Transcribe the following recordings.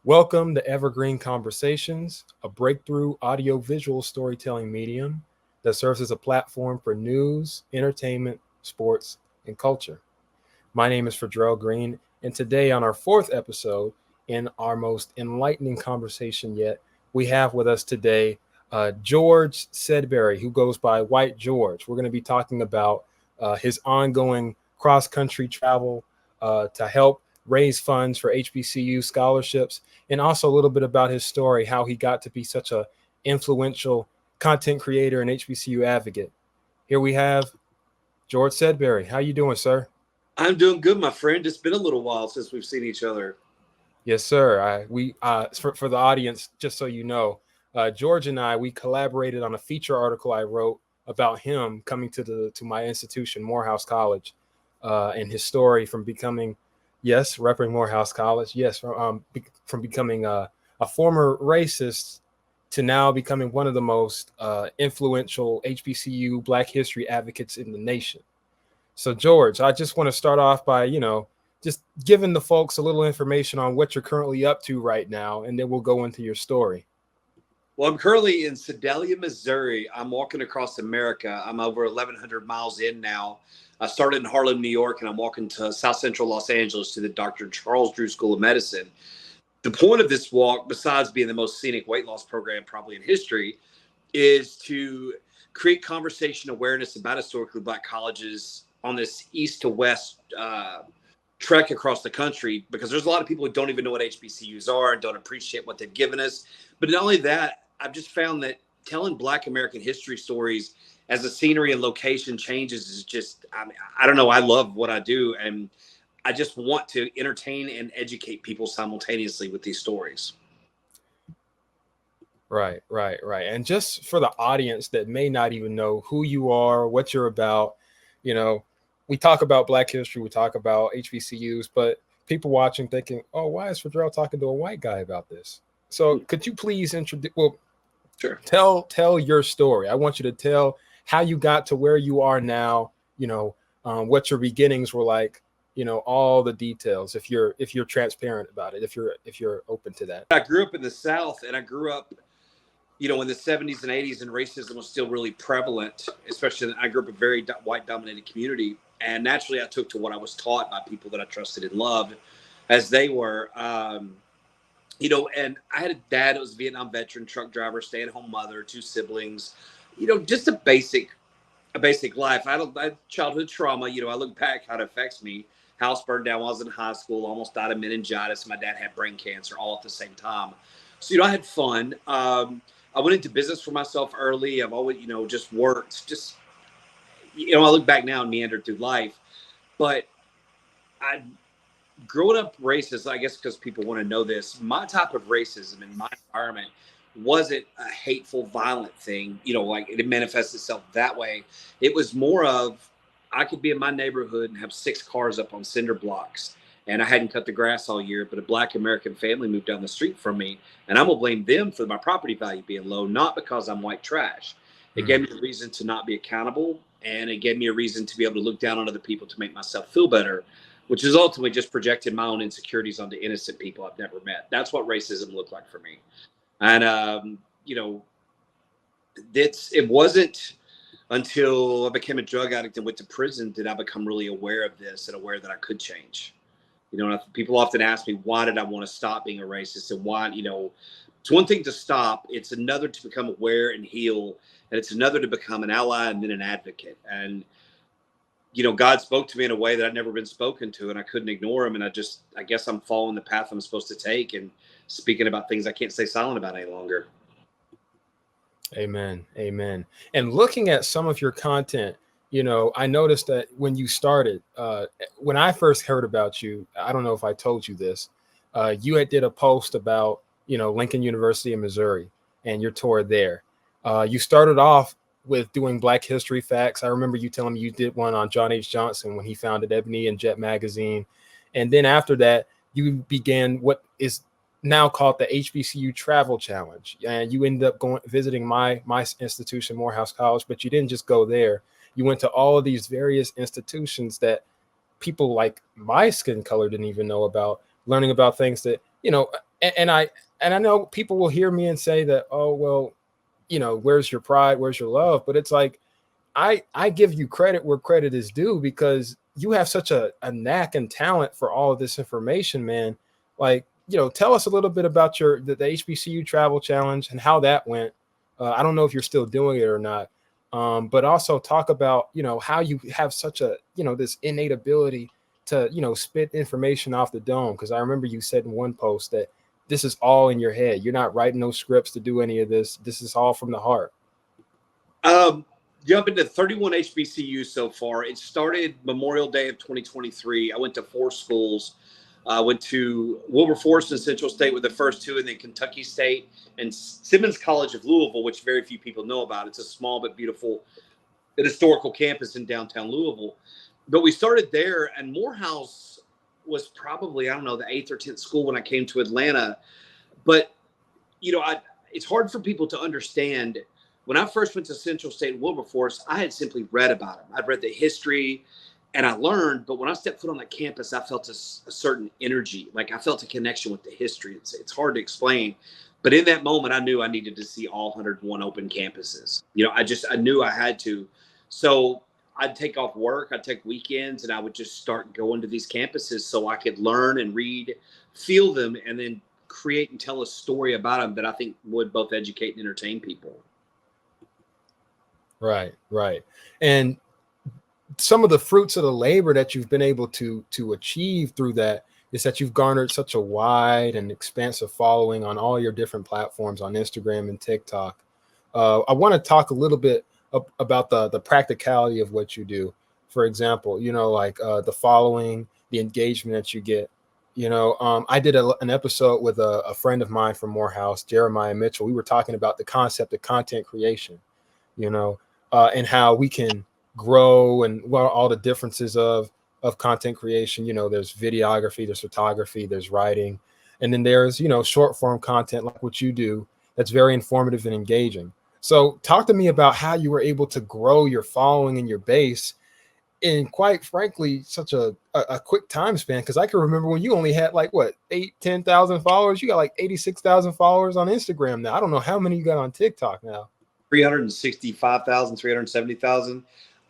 Welcome to Evergreen Conversations, a breakthrough audio-visual storytelling medium that serves as a platform for news, entertainment, sports, and culture. My name is Fredrell Green, and today on our fourth episode, in our most enlightening conversation yet, we have with us today George Sedberry, who goes by White George. We're going to be talking about his ongoing cross-country travel to help raise funds for HBCU scholarships, and also a little bit about his story, how he got to be such a influential content creator and HBCU advocate. Here we have George Sedberry. How you doing, sir? I'm doing good, my friend. It's been a little while since we've seen each other. Yes, sir. For the audience, just so you know, George and I we collaborated on a feature article I wrote about him coming to my institution, Morehouse College, and his story from becoming, yes, repping Morehouse College, yes, from becoming a former racist to now becoming one of the most influential HBCU Black history advocates in the nation. So, George, I just want to start off by, just giving the folks a little information on what you're currently up to right now, and then we'll go into your story. Well, I'm currently in Sedalia, Missouri. I'm walking across America. I'm over 1,100 miles in now. I started in Harlem, New York, and I'm walking to South Central Los Angeles to the Dr. Charles Drew School of Medicine. The point of this walk, besides being the most scenic weight loss program probably in history, is to create conversation awareness about historically Black colleges on this east to west trek across the country, because there's a lot of people who don't even know what HBCUs are and don't appreciate what they've given us. But not only that, I've just found that telling Black American history stories as the scenery and location changes is just, I don't know, I love what I do. And I just want to entertain and educate people simultaneously with these stories. Right. And just for the audience that may not even know who you are, what you're about, you know, we talk about Black history, we talk about HBCUs, but people watching thinking, oh, why is Fedrell talking to a white guy about this? So could you please introduce, well, Sure. tell your story. I want you to tell how you got to where you are now, what your beginnings were like, all the details, if you're transparent about it, if you're open to that. I grew up in the South, and I grew up, in the 70s and 80s, and racism was still really prevalent, especially I grew up in a very white dominated community. And naturally, I took to what I was taught by people that I trusted and loved as they were. And I had a dad that was a Vietnam veteran, truck driver, stay at home mother, two siblings, just a basic life. I had childhood trauma. I look back how it affects me. House burned down while I was in high school, almost died of meningitis. My dad had brain cancer all at the same time. So, I had fun. I went into business for myself early. I've always, just worked. I look back now and meandered through life. But I, growing up racist, I guess because people want to know this, my type of racism in my environment wasn't a hateful, violent thing, like it manifests itself that way. It was more of, I could be in my neighborhood and have 6 cars up on cinder blocks, and I hadn't cut the grass all year, but a Black American family moved down the street from me, and I'm gonna blame them for my property value being low, not because I'm white trash. It gave me a reason to not be accountable, and it gave me a reason to be able to look down on other people to make myself feel better, which is ultimately just projecting my own insecurities onto innocent people I've never met. That's what racism looked like for me. And, it wasn't until I became a drug addict and went to prison did I become really aware of this and aware that I could change. And people often ask me, why did I want to stop being a racist? And why, it's one thing to stop. It's another to become aware and heal. And it's another to become an ally and then an advocate. And, God spoke to me in a way that I'd never been spoken to, and I couldn't ignore him. And I guess I'm following the path I'm supposed to take and speaking about things I can't stay silent about any longer. Amen. And looking at some of your content, I noticed that when you started, when I first heard about you, I don't know if I told you this, you had did a post about, Lincoln University in Missouri and your tour there. You started off with doing Black History Facts. I remember you telling me you did one on John H. Johnson when he founded Ebony and Jet magazine. And then after that, you began what is now called the HBCU Travel Challenge. And you ended up visiting my institution, Morehouse College, but you didn't just go there. You went to all of these various institutions that people like my skin color didn't even know about, learning about things that, And I know people will hear me and say that, oh well, where's your pride, where's your love? But it's like I give you credit where credit is due, because you have such a knack and talent for all of this information, man. Like, tell us a little bit about the HBCU travel challenge and how that went. I don't know if you're still doing it or not, but also talk about how you have such a this innate ability to spit information off the dome. Because I remember you said in one post that this is all in your head. You're not writing no scripts to do any of this. This is all from the heart. Yeah, I've been to 31 HBCUs so far. It started Memorial Day of 2023. I went to 4 schools. I went to Wilberforce and Central State with the first 2, and then Kentucky State and Simmons College of Louisville, which very few people know about. It's a small but beautiful historical campus in downtown Louisville. But we started there, and Morehouse was probably, I don't know, the 8th or 10th school when I came to Atlanta. But, it's hard for people to understand. When I first went to Central State and Wilberforce, I had simply read about them. I'd read the history and I learned, but when I stepped foot on that campus, I felt a certain energy. Like I felt a connection with the history. It's hard to explain, but in that moment, I knew I needed to see all 101 open campuses. I knew I had to. So I'd take off work, I'd take weekends, and I would just start going to these campuses so I could learn and read, feel them, and then create and tell a story about them that I think would both educate and entertain people. Right. And some of the fruits of the labor that you've been able to achieve through that is that you've garnered such a wide and expansive following on all your different platforms on Instagram and TikTok. I want to talk a little bit about the practicality of what you do. For example, like the following, the engagement that you get. I did an episode with a friend of mine from Morehouse, Jeremiah Mitchell. We were talking about the concept of content creation, and how we can grow and all the differences of content creation. There's videography, there's photography, there's writing, and then there's short form content like what you do that's very informative and engaging. So talk to me about how you were able to grow your following and your base in, quite frankly, such a quick time span. Because I can remember when you only had like 10,000 followers. You got like 86,000 followers on Instagram now. I don't know how many you got on TikTok now. 365,000, 370,000.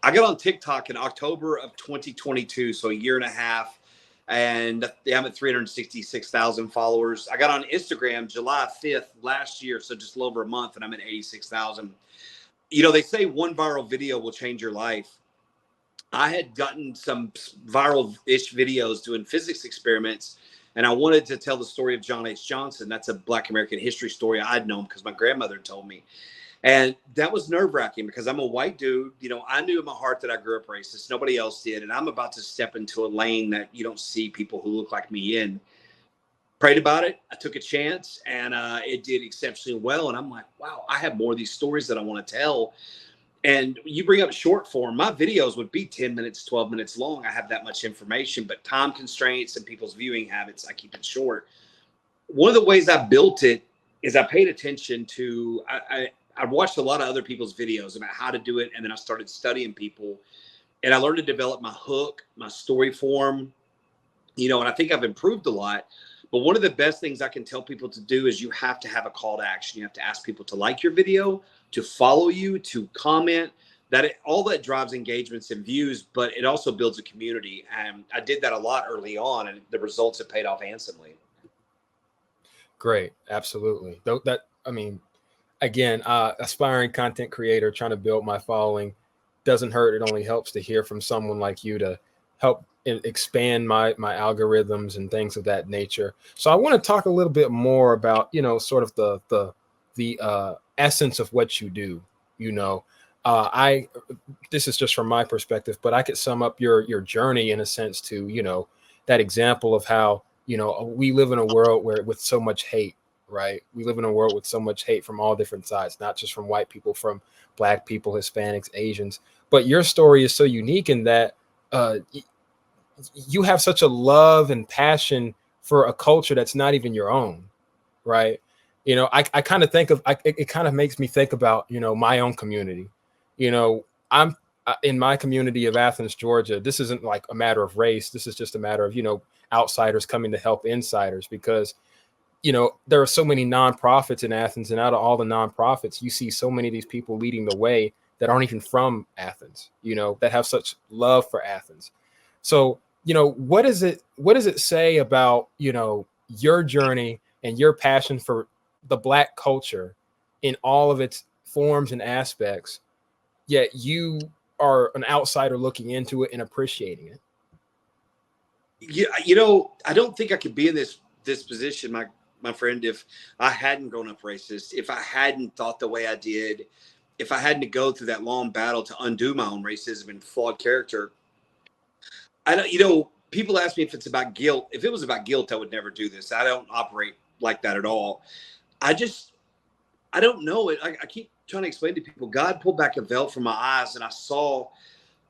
I got on TikTok in October of 2022, so a year and a half, and I'm at 366,000 followers. I got on Instagram July 5th last year, so just a little over a month, and I'm at 86,000. They say one viral video will change your life. I had gotten some viral-ish videos doing physics experiments, and I wanted to tell the story of John H. Johnson. That's a Black American history story I'd known because my grandmother told me. And that was nerve-wracking because I'm a white dude. I knew in my heart that I grew up racist. Nobody else did. And I'm about to step into a lane that you don't see people who look like me in. Prayed about it. I took a chance, and it did exceptionally well. And I'm like, wow, I have more of these stories that I want to tell. And you bring up short form. My videos would be 10 minutes, 12 minutes long. I have that much information, but time constraints and people's viewing habits, I keep it short. One of the ways I built it is I paid attention to, I watched a lot of other people's videos about how to do it. And then I started studying people, and I learned to develop my hook, my story form, and I think I've improved a lot. But one of the best things I can tell people to do is you have to have a call to action. You have to ask people to like your video, to follow you, to comment. All that drives engagements and views, but it also builds a community. And I did that a lot early on, and the results have paid off handsomely. Great. Absolutely. Again, aspiring content creator trying to build my following doesn't hurt. It only helps to hear from someone like you to help expand my algorithms and things of that nature. So I want to talk a little bit more about, sort of the essence of what you do. This is just from my perspective, but I could sum up your journey in a sense to, that example of how, we live in a world with so much hate. Right. We live in a world with so much hate from all different sides, not just from white people, from Black people, Hispanics, Asians. But your story is so unique in that you have such a love and passion for a culture that's not even your own. Right. I kind of think of it kind of makes me think about, my own community. I'm in my community of Athens, Georgia. This isn't like a matter of race. This is just a matter of, outsiders coming to help insiders, because there are so many nonprofits in Athens, and out of all the nonprofits, you see so many of these people leading the way that aren't even from Athens, that have such love for Athens. So, what does it say about, your journey and your passion for the Black culture in all of its forms and aspects, yet you are an outsider looking into it and appreciating it? Yeah, I don't think I could be in this position, my friend, if I hadn't grown up racist, if I hadn't thought the way I did, if I hadn't to go through that long battle to undo my own racism and flawed character. I don't, people ask me if it's about guilt. If it was about guilt, I would never do this. I don't operate like that at all. I don't know it. I keep trying to explain to people, God pulled back a veil from my eyes, and I saw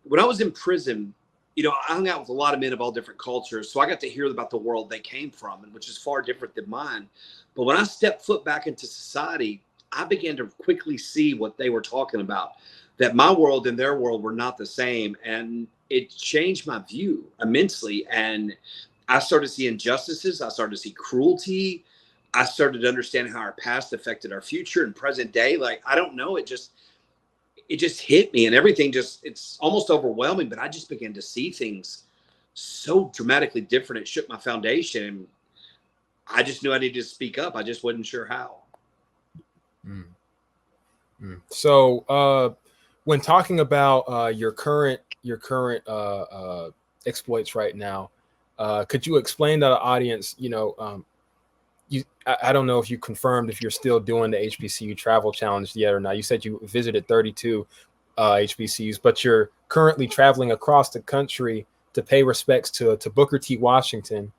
when I was in prison, I hung out with a lot of men of all different cultures. So I got to hear about the world they came from, and which is far different than mine. But when I stepped foot back into society, I began to quickly see what they were talking about, that my world and their world were not the same. And it changed my view immensely. And I started to see injustices. I started to see cruelty. I started to understand how our past affected our future and present day. Like, I don't know. It just hit me, and everything it's almost overwhelming, but I just began to see things so dramatically different. It shook my foundation, and I just knew I needed to speak up. I just wasn't sure how. So when talking about your current exploits right now, could you explain to the audience, I don't know if you confirmed if you're still doing the HBCU travel challenge yet or not. You said you visited 32 HBCUs, but you're currently traveling across the country to pay respects to Booker T. Washington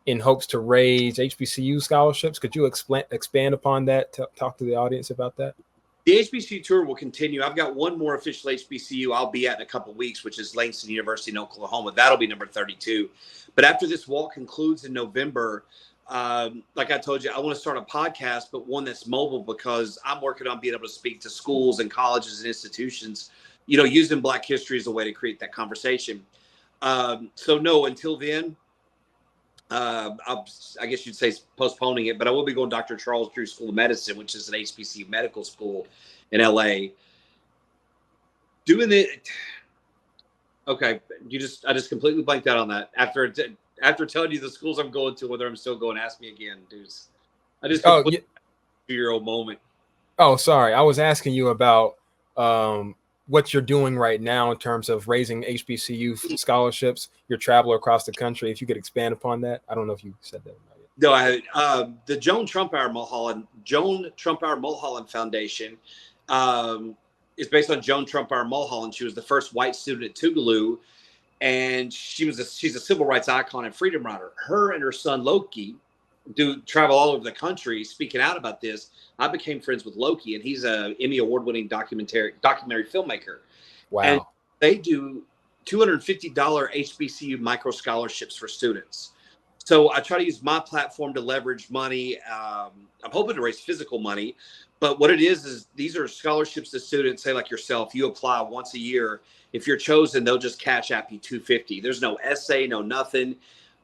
in hopes to raise HBCU scholarships. Could you expand upon that? Talk to the audience about that. The HBCU tour will continue. I've got one more official HBCU I'll be at in a couple of weeks, which is Langston University in Oklahoma. That'll be number 32. But after this walk concludes in November, like I told you, I want to start a podcast, but one that's mobile, because I'm working on being able to speak to schools and colleges and institutions, using Black history as a way to create that conversation. So no, until then, I guess you'd say postponing it, but I will be going to Dr. Charles Drew School of Medicine, which is an HBCU medical school in LA. Doing it. Okay. I just completely blanked out on that. After telling you the schools I'm going to, whether I'm still going, ask me again, dudes. I just a 2-year-old moment. Oh, sorry. I was asking you about what you're doing right now in terms of raising HBCU scholarships, your travel across the country. If you could expand upon that. I don't know if you said that. No, the Joan Trumpauer Mulholland Foundation is based on Joan Trumpauer Mulholland. She was the first white student at Tougaloo, and she's a civil rights icon and freedom rider. Her and her son Loki do travel all over the country speaking out about this. I became friends with Loki, and he's a Emmy award-winning documentary filmmaker. Wow. And they do $250 HBCU micro scholarships for students. So I try to use my platform to leverage money. I'm hoping to raise physical money, but what it is these are scholarships to students, say like yourself. You apply once a year. If you're chosen, they'll just cash app you $250. There's no essay, no nothing.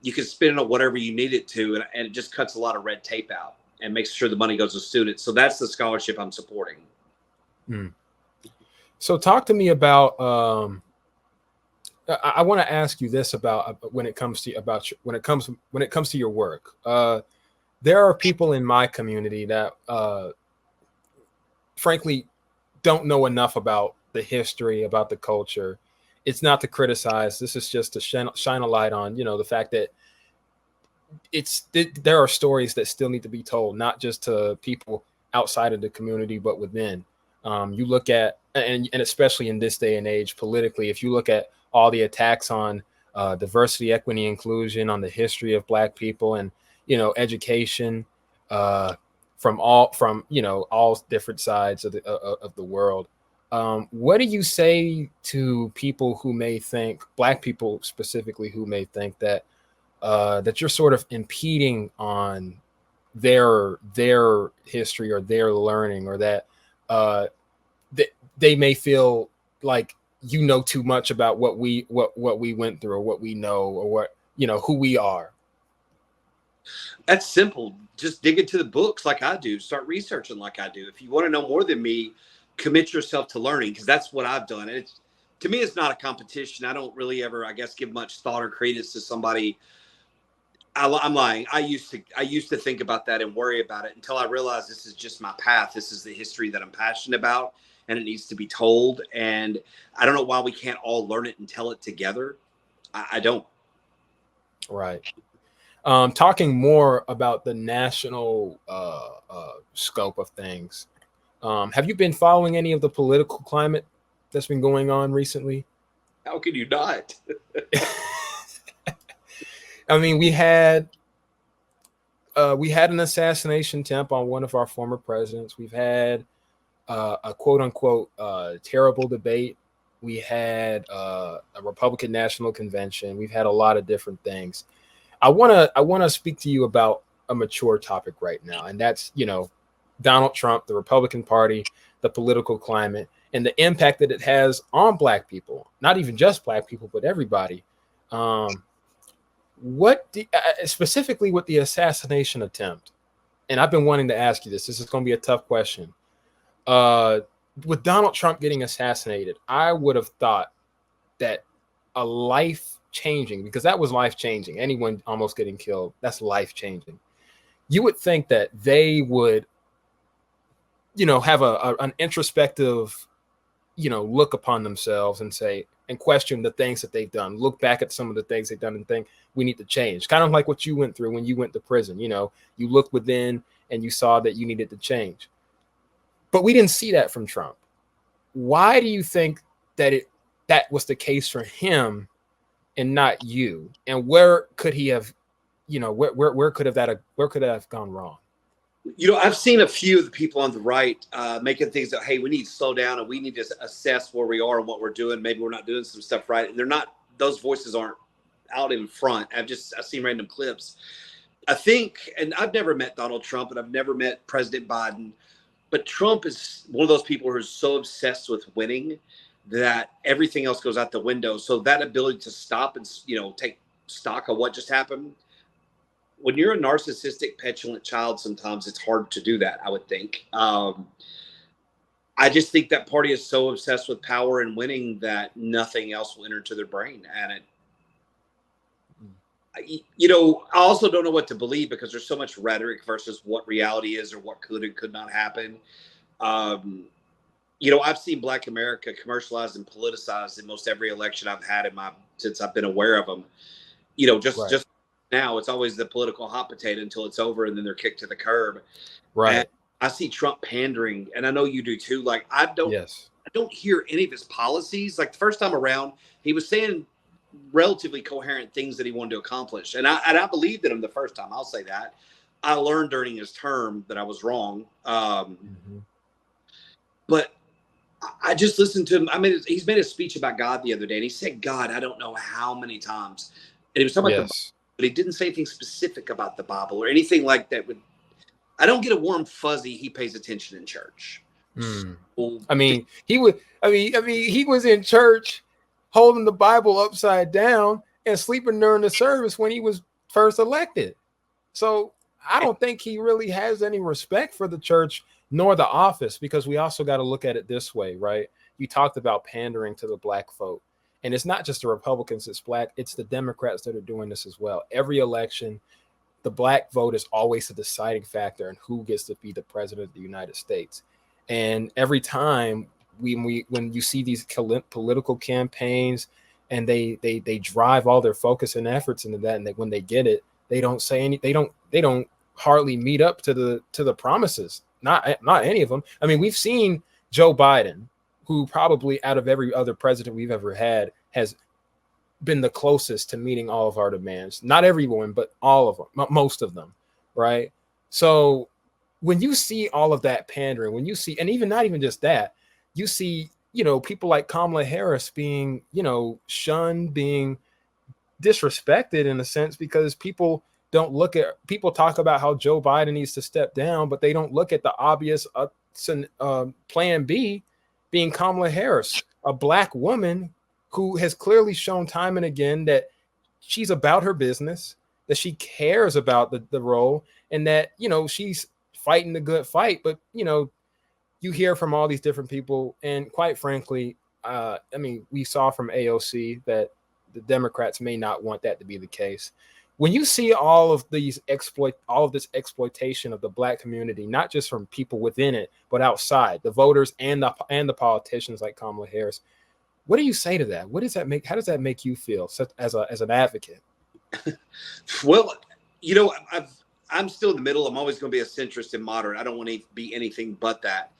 You can spend it on whatever you need it to, and it just cuts a lot of red tape out and makes sure the money goes to students. So that's the scholarship I'm supporting. So talk to me about. I want to ask you this about when it comes to your work. There are people in my community that, frankly, don't know enough about the history, about the culture. It's not to criticize. This is just to shine a light on, the fact that there are stories that still need to be told, not just to people outside of the community, but within. You look at, and especially in this day and age, politically, if you look at all the attacks on diversity, equity, inclusion, on the history of Black people, and education from all different sides of the world. What do you say to people who may think, Black people specifically, who may think that that you're sort of impeding on their history or their learning, or that they may feel like too much about what we went through, or what we know, or what who we are? That's simple. Just dig into the books like I do. Start researching like I do. If you want to know more than me, commit yourself to learning, because that's what I've done. And it's, to me, it's not a competition. I don't really ever, I guess, give much thought or credence to somebody. I'm lying. I used to think about that and worry about it until I realized this is just my path. This is the history that I'm passionate about, and it needs to be told. And I don't know why we can't all learn it and tell it together. I don't. Right. Talking more about the national scope of things. Have you been following any of the political climate that's been going on recently? How can you not? I mean, we had an assassination attempt on one of our former presidents. We've had a quote unquote terrible debate. We had a Republican National Convention. We've had a lot of different things. I wanna speak to you about a mature topic right now, and that's Donald Trump, the Republican Party, the political climate, and the impact that it has on Black people. Not even just Black people, but everybody. Specifically with the assassination attempt, and I've been wanting to ask you this. This is going to be a tough question. With Donald Trump getting assassinated, I would have thought that a life changing, because that was life changing. Anyone almost getting killed, that's life changing. You would think that they would, have an introspective, look upon themselves and say, and question the things that they've done, look back at some of the things they've done and think we need to change. Kind of like what you went through when you went to prison. You looked within and you saw that you needed to change. But we didn't see that from Trump. Why do you think that was the case for him and not you? And where could he have, where could that have gone wrong? I've seen a few of the people on the right making things that, hey, we need to slow down and we need to assess where we are and what we're doing. Maybe we're not doing some stuff right. And those voices aren't out in front. I've seen random clips. I think, and I've never met Donald Trump and I've never met President Biden, but Trump is one of those people who are so obsessed with winning that everything else goes out the window. So that ability to stop and, take stock of what just happened. When you're a narcissistic, petulant child, sometimes it's hard to do that, I would think. I just think that party is so obsessed with power and winning that nothing else will enter into their brain. And I also don't know what to believe because there's so much rhetoric versus what reality is or what could and could not happen. I've seen Black America commercialized and politicized in most every election I've had since I've been aware of them. Just now it's always the political hot potato until it's over and then they're kicked to the curb. Right. And I see Trump pandering, and I know you do too. Like I don't hear any of his policies. Like the first time around, he was saying relatively coherent things that he wanted to accomplish. And I believed in him the first time. I'll say that. I learned during his term that I was wrong. But I just listened to him. I mean, he's made a speech about God the other day, and he said God, I don't know how many times. And he was talking about but he didn't say anything specific about the Bible or anything like that. I don't get a warm fuzzy. He pays attention in church. So, he was in church holding the Bible upside down and sleeping during the service when he was first elected. So I don't think he really has any respect for the church nor the office, because we also got to look at it this way, right? You talked about pandering to the Black vote. And it's not just the Republicans, it's the Democrats that are doing this as well. Every election, the Black vote is always the deciding factor in who gets to be the president of the United States. And every time when you see these political campaigns and they drive all their focus and efforts into that, and when they get it, they don't say any, they don't hardly meet up to the promises. Not any of them. I mean, we've seen Joe Biden, who probably out of every other president we've ever had has been the closest to meeting all of our demands. Not everyone, but all of them, most of them, right? So when you see all of that pandering, when you see, and even not even just that, you see, people like Kamala Harris being, shunned, being disrespected in a sense, because people talk about how Joe Biden needs to step down, but they don't look at the obvious plan B, being Kamala Harris, a Black woman who has clearly shown time and again that she's about her business. that she cares about the role, and that, you know, she's fighting the good fight. But, you know, you hear from all these different people, and quite frankly, I mean, we saw from AOC that the Democrats may not want that to be the case. When you see all of this exploitation of the Black community, not just from people within it, but outside, the voters and the politicians like Kamala Harris, what do you say to that? What does that make? How does that make you feel, as an advocate? Well, you know, I'm still in the middle. I'm always going to be a centrist and moderate. I don't want to be anything but that.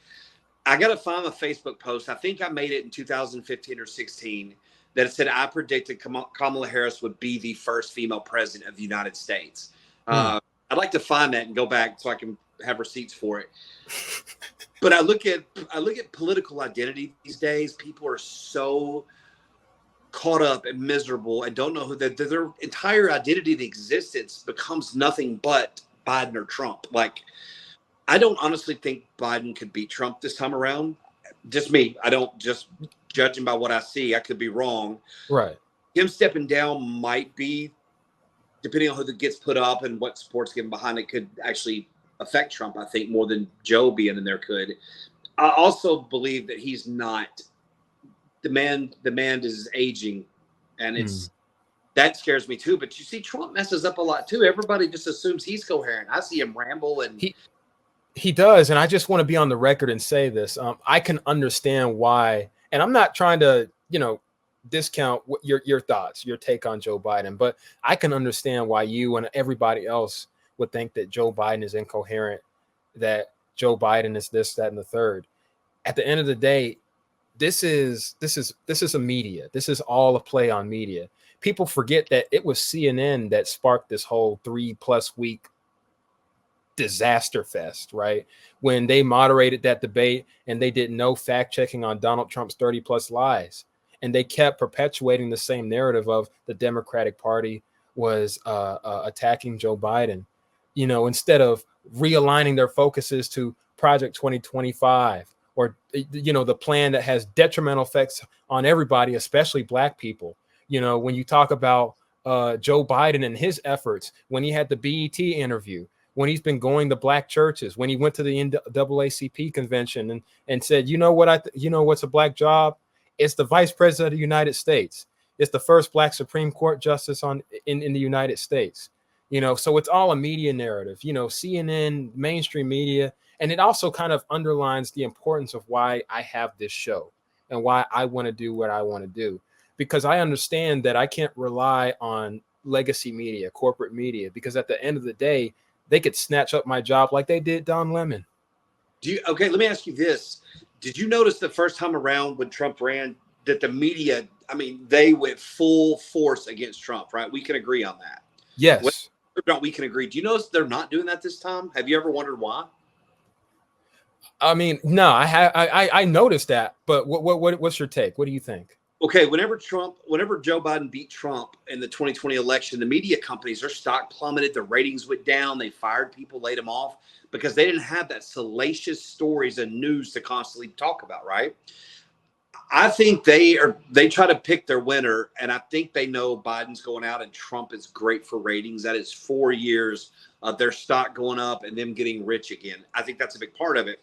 I got to find a Facebook post. I think I made it in 2015 or 16 that said I predicted Kamala Harris would be the first female president of the United States. I'd like to find that and go back so I can have receipts for it. But I look at political identity these days. People are so caught up and miserable and don't know who their entire identity and existence becomes nothing but Biden or Trump. Like, I don't honestly think Biden could beat Trump this time around. Just me. I don't, just judging by what I see. I could be wrong. Right. Him stepping down might be, depending on who that gets put up and what support's given behind it, could actually affect Trump, I think, more than Joe being in there could. I also believe that he's not. The man is aging, and that scares me too. But you see, Trump messes up a lot too. Everybody just assumes he's coherent. I see him ramble, and he does. And I just want to be on the record and say this. I can understand why, and I'm not trying to, you know, discount your thoughts, your take on Joe Biden, but I can understand why you and everybody else would think that Joe Biden is incoherent, that Joe Biden is this, that, and the third. At the end of the day, this is a media. This is all a play on media. People forget that it was CNN that sparked this whole 3+ week disaster fest, right? When they moderated that debate and they did no fact checking on Donald Trump's 30+ lies. And they kept perpetuating the same narrative of the Democratic Party was attacking Joe Biden, you know, instead of realigning their focuses to Project 2025, or, you know, the plan that has detrimental effects on everybody, especially Black people. You know, when you talk about Joe Biden and his efforts, when he had the BET interview, when he's been going to Black churches, when he went to the NAACP convention and said, you know what, you know what's a Black job? It's the Vice President of the United States. It's the first Black Supreme Court justice in the United States. You know, so it's all a media narrative, you know, CNN, mainstream media. And it also kind of underlines the importance of why I have this show and why I want to do what I want to do, because I understand that I can't rely on legacy media, corporate media, because at the end of the day, they could snatch up my job like they did Don Lemon. Okay, let me ask you this. Did you notice the first time around when Trump ran that the media, I mean, they went full force against Trump, right? We can agree on that. Yes. We can agree. Do you notice they're not doing that this time? Have you ever wondered why? I mean, no, I noticed that, but what's your take? What do you think? Okay, whenever Joe Biden beat Trump in the 2020 election, the media companies, their stock plummeted, their ratings went down, they fired people, laid them off, because they didn't have that salacious stories and news to constantly talk about, right? I think they try to pick their winner, and I think they know Biden's going out and Trump is great for ratings. That is 4 years of their stock going up and them getting rich again. I think that's a big part of it.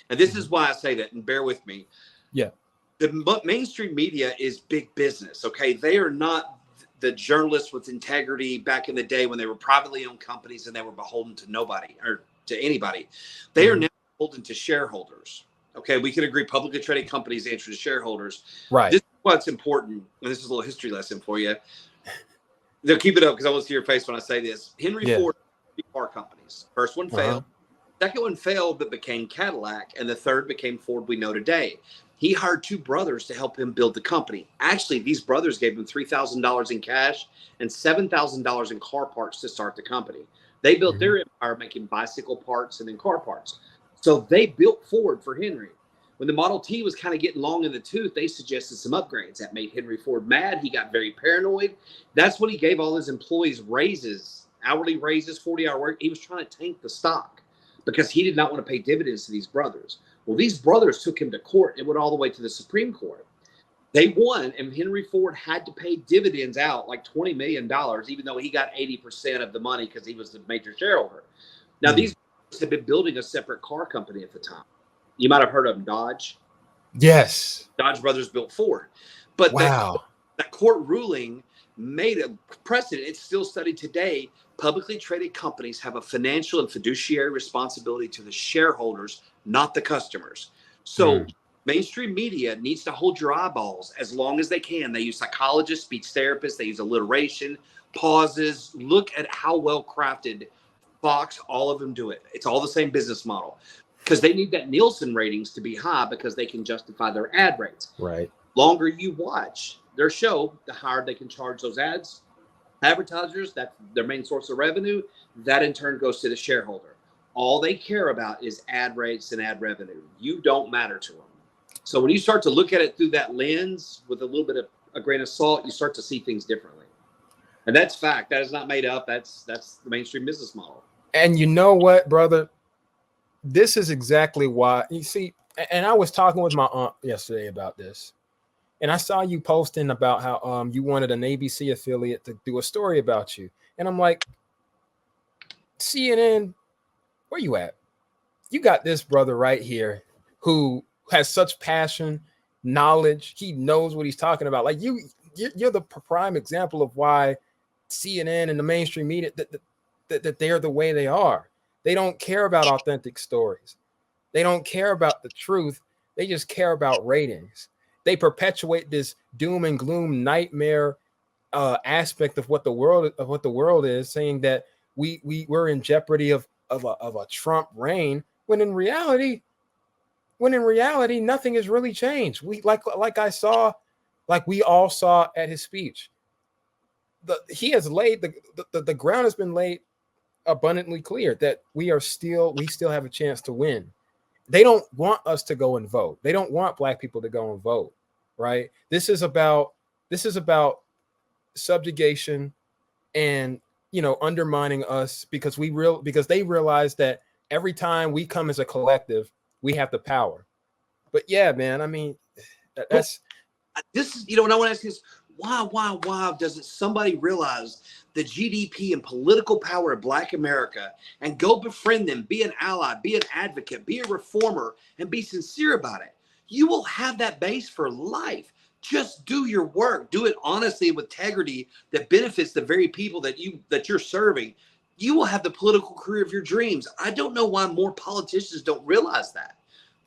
And this is why I say that, and bear with me. Yeah. The mainstream media is big business, okay? They are not the journalists with integrity back in the day when they were privately owned companies and they were beholden to nobody or to anybody. They are now beholden to shareholders. Okay, we can agree publicly traded companies answer to shareholders. Right. This is what's important, and this is a little history lesson for you. They'll keep it up because I want to see your face when I say this. Henry Ford, 3 car companies. First one failed. Second one failed, but became Cadillac, and the third became Ford we know today. He hired 2 brothers to help him build the company. Actually, these brothers gave him $3,000 in cash and $7,000 in car parts to start the company. They built their empire making bicycle parts and then car parts. So they built Ford for Henry. When the Model T was kind of getting long in the tooth, they suggested some upgrades. That made Henry Ford mad. He got very paranoid. That's when he gave all his employees raises, hourly raises, 40-hour work. He was trying to tank the stock because he did not want to pay dividends to these brothers. Well, these brothers took him to court. It went all the way to the Supreme Court. They won, and Henry Ford had to pay dividends out like $20 million, even though he got 80% of the money because he was the major shareholder. Now, these had been building a separate car company at the time. You might have heard of Dodge. Yes. Dodge Brothers built Ford. But wow. that court ruling made a precedent. It's still studied today. Publicly traded companies have a financial and fiduciary responsibility to the shareholders, not the customers. So mainstream media needs to hold your eyeballs as long as they can. They use psychologists, speech therapists, they use alliteration, pauses. Look at how well crafted Fox, all of them do it. It's all the same business model because they need that Nielsen ratings to be high because they can justify their ad rates. Right. Longer you watch their show, the higher they can charge those advertisers. That's their main source of revenue. That in turn goes to the shareholder. All they care about is ad rates and ad revenue. You don't matter to them. So when you start to look at it through that lens with a little bit of a grain of salt, you start to see things differently. And that's fact. That is not made up. That's the mainstream business model. And you know what, brother? This is exactly why, you see, and I was talking with my aunt yesterday about this. And I saw you posting about how you wanted an ABC affiliate to do a story about you. And I'm like, CNN, where you at? You got this brother right here who has such passion, knowledge. He knows what he's talking about. Like you're the prime example of why CNN and the mainstream media, that they're the way they are. They don't care about authentic stories. They don't care about the truth. They just care about ratings. They perpetuate this doom and gloom nightmare aspect of what the world is, saying that we're in jeopardy of a Trump reign, when in reality nothing has really changed. We like we all saw at his speech. He has laid the ground has been laid abundantly clear that we still have a chance to win. They don't want us to go and vote. They don't want Black people to go and vote, right? This is about subjugation and, undermining us because they realize that every time we come as a collective, we have the power. But yeah, man, I mean, that's this is, what I want to ask is why doesn't somebody realize the GDP and political power of Black America and go befriend them, be an ally, be an advocate, be a reformer, and be sincere about it? You will have that base for life. Just do your work. Do it honestly with integrity that benefits the very people that you're serving. You will have the political career of your dreams. I don't know why more politicians don't realize that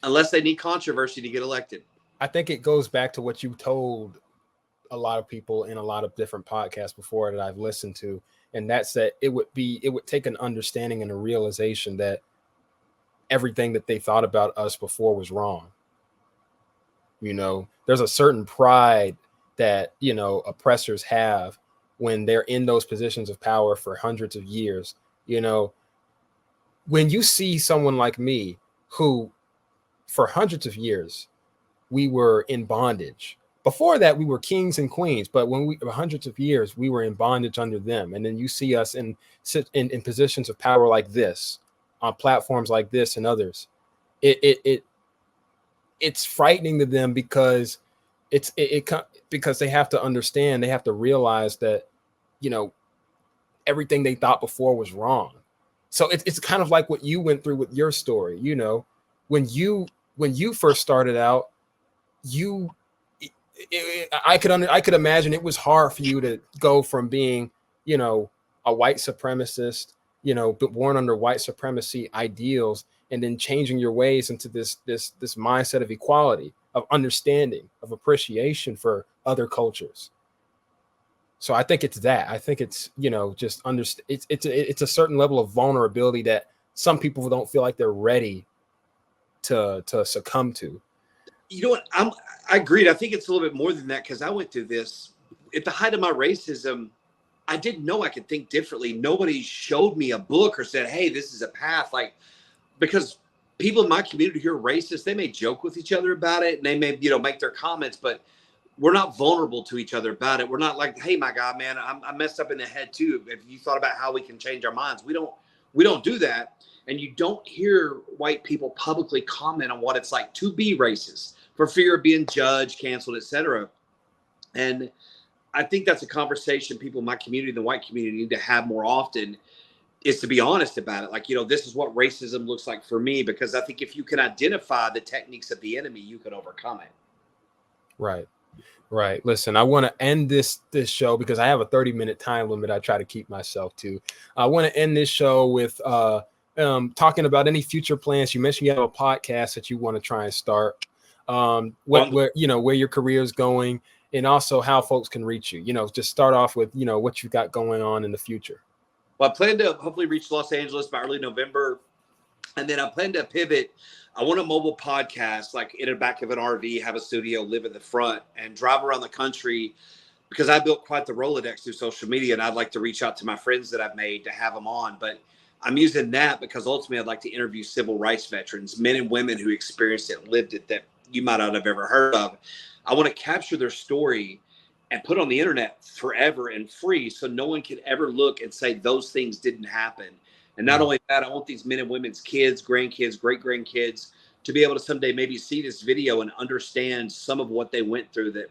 unless they need controversy to get elected. I think it goes back to what you told a lot of people in a lot of different podcasts before that I've listened to. And that's that it would take an understanding and a realization that everything that they thought about us before was wrong. There's a certain pride that, oppressors have when they're in those positions of power for hundreds of years. When you see someone like me, who for hundreds of years, we were in bondage. Before that, we were kings and queens, but when hundreds of years, we were in bondage under them. And then you see us in positions of power like this, on platforms like this and others. It's frightening to them because because they have to understand, they have to realize that, everything they thought before was wrong. So it's kind of like what you went through with your story. When you first started out, I could imagine it was hard for you to go from being, a white supremacist, but born under white supremacy ideals, and then changing your ways into this mindset of equality, of understanding, of appreciation for other cultures. So I think it's that. I think it's, just it's a certain level of vulnerability that some people don't feel like they're ready to succumb to. You know what? I agreed. I think it's a little bit more than that because I went through this at the height of my racism. I didn't know I could think differently. Nobody showed me a book or said, "Hey, this is a path." Because people in my community who are racist, they may joke with each other about it and they may, make their comments, but we're not vulnerable to each other about it. We're not like, "Hey, my God, man, I messed up in the head too. If you thought about how we can change our minds," we don't do that. And you don't hear white people publicly comment on what it's like to be racist, for fear of being judged, canceled, etc. And I think that's a conversation people in my community, the white community, need to have more often, is to be honest about it. Like, this is what racism looks like for me, because I think if you can identify the techniques of the enemy, you can overcome it. Right. Right. Listen, I want to end this show because I have a 30-minute time limit I try to keep myself to. I want to end this show with talking about any future plans. You mentioned you have a podcast that you want to try and start. Where your career is going, and also how folks can reach you. Just start off with what you got going on in the future. Well, I plan to hopefully reach Los Angeles by early November, and then I plan to pivot. I want a mobile podcast, like in the back of an RV, have a studio, live in the front, and drive around the country, because I built quite the Rolodex through social media, and I'd like to reach out to my friends that I've made to have them on. But I'm using that because ultimately I'd like to interview civil rights veterans, men and women who experienced it, lived it, that you might not have ever heard of. I want to capture their story and put on the internet forever and free, so no one can ever look and say those things didn't happen. And not only that, I want these men and women's kids, grandkids, great-grandkids to be able to someday maybe see this video and understand some of what they went through that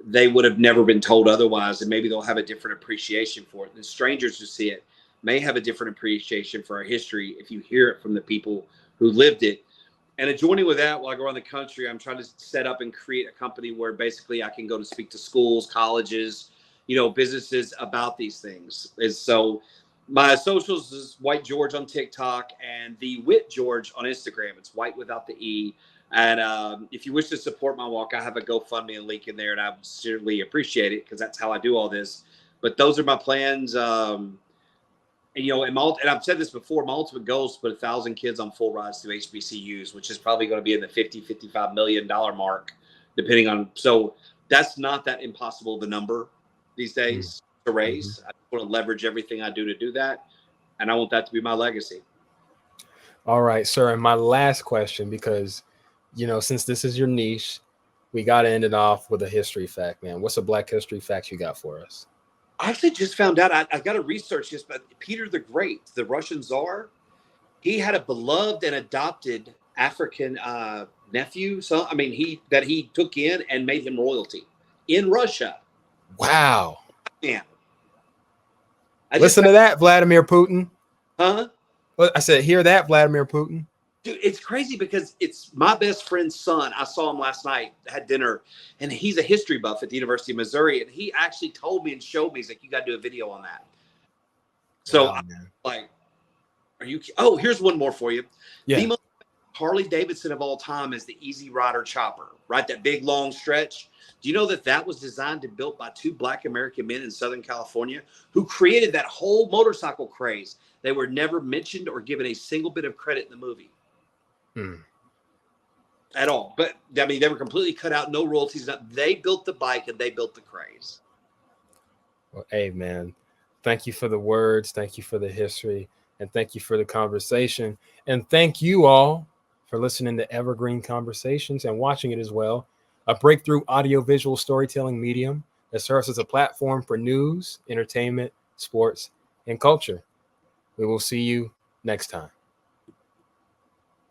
they would have never been told otherwise. And maybe they'll have a different appreciation for it. And strangers who see it may have a different appreciation for our history if you hear it from the people who lived it. And adjoining with that, while I go around the country, I'm trying to set up and create a company where basically I can go to speak to schools, colleges, businesses about these things. And so my socials is White George on TikTok and the Wit George on Instagram. It's white without the E. And if you wish to support my walk, I have a GoFundMe and link in there, and I sincerely appreciate it because that's how I do all this. But those are my plans. And I've said this before, my ultimate goal is to put 1,000 kids on full rides through HBCUs, which is probably going to be in the $50-55 million mark, depending on. So that's not that impossible of a number these days to raise. I want to leverage everything I do to do that. And I want that to be my legacy. All right, sir. And my last question, because, since this is your niche, we got to end it off with a history fact, man. What's a Black history fact you got for us? I actually just found out, I got to research this, but Peter the Great, the Russian Tsar, he had a beloved and adopted African nephew. So, that he took in and made him royalty in Russia. Wow. Yeah. Listen to that, Vladimir Putin. Huh? Well, I said, hear that, Vladimir Putin. Dude, it's crazy because it's my best friend's son. I saw him last night, had dinner, and he's a history buff at the University of Missouri. And he actually told me and showed me, he's like, you got to do a video on that. So wow, I'm like, oh, here's one more for you. Yeah. The most Harley Davidson of all time is the Easy Rider Chopper, right? That big, long stretch. Do you know that was designed and built by 2 Black American men in Southern California who created that whole motorcycle craze? They were never mentioned or given a single bit of credit in the movie. At all. But they were completely cut out, no royalties. They built the bike and they built the craze. Well, hey, man, thank you for the words. Thank you for the history. And thank you for the conversation. And thank you all for listening to Evergreen Conversations and watching it as well. A breakthrough audiovisual storytelling medium that serves as a platform for news, entertainment, sports, and culture. We will see you next time.